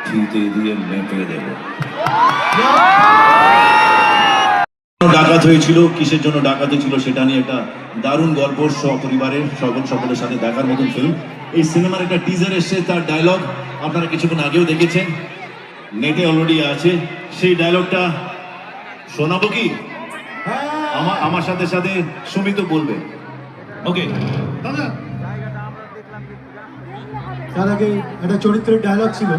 ফিতে দিয়ে মেপে দেব। ডাকাত হয়েছিল, কিসের জন্য ডাকাত হয়েছিল সেটা নিয়ে একটা দারুণ গল্প, সপরিবারের সকলের সাথে দেখার মতন ফিল্ম। এই সিনেমার একটা টিজার এসছে, তার ডায়লগ আপনারা কিছুক্ষণ আগেও দেখেছেন, নেটে অলরেডি আছে। সেই ডায়লগটা শোনাবো কি? আমার সাথে সাথে সুমিত বলবে। ওকে দাদা। তার আগে একটা চরিত্রের ডায়লগ ছিল,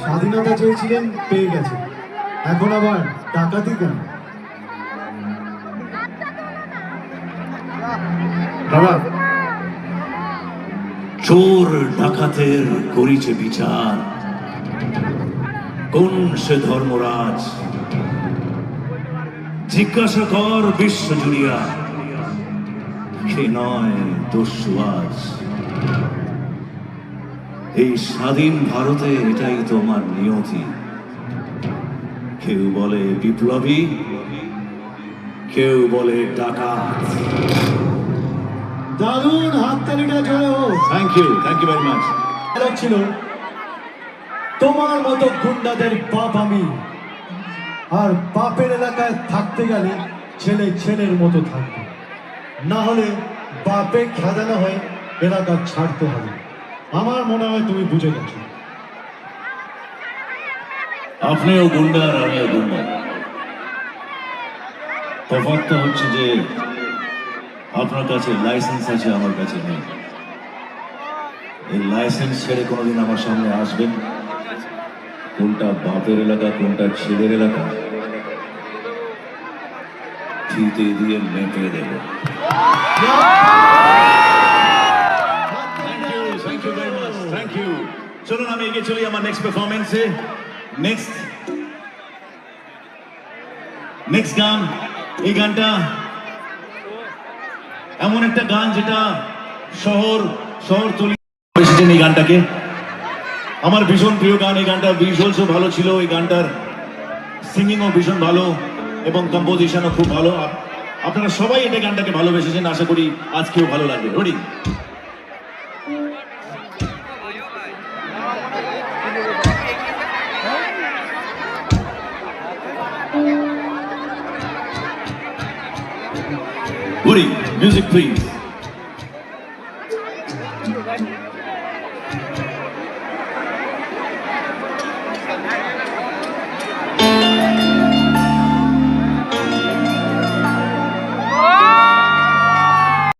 স্বাধীনতা চেয়েছিলেন পেয়ে গেছে, এখন আবার ডাকাতি কেন? বাবা, চোর ডাকাতের করিছে বিচার, কোন সে ধর্মরাজ? জিজ্ঞাসা কর বিশ্ব জুড়িয়া, কে নয় দস্যু আজ? এই স্বাধীন ভারতে এটাই তোমার নিয়তি। কেউ বলে বিপ্লবী, কেউ বলে ডাকাত। দারুণ হাততালিটা জোরে হোক। Thank you very much. Dialogue ছিল, তোমার মতো গুন্ডাদের বাপ আমি, আর বাপের এলাকায় থাকতে গেলে ছেলে ছেলের মতো থাকবে, না হলে বাপে খেদানো হয়ে এলাকা ছাড়তে হবে। আমার মনে হয় তুমি বুঝে গেছো। আপনিও গুন্ডা আর আমিও গুন্ডা। তফাৎটা হচ্ছে যে আপনার কাছে লাইসেন্স আছে, আমার কাছে নেই। এই লাইসেন্স ছেড়ে কোনোদিন আমার সামনে আসবেন, কোনটা বাপের এলাকা কোনটা ছেলের এলাকা ফিতে দিয়ে মেপে দেব। Thank you. চলুন আমি এগিয়ে চলি আমার নেক্সট পারফরমেন্সে। নেক্সট গান, এই গানটা এমন একটা গান যেটা শহর তৈরি এসেছেন। এই গানটাকে আমার ভীষণ প্রিয় গান। এই গানটা ভিজুয়ালসও ভালো ছিল, এই গানটার সিঙ্গিংও ভীষণ ভালো এবং কম্পোজিশনও খুব ভালো। আপনারা সবাই এটা গানটাকে ভালোবেসেছেন, আশা করি আজকেও ভালো লাগবে। রেডি? Woody, music please.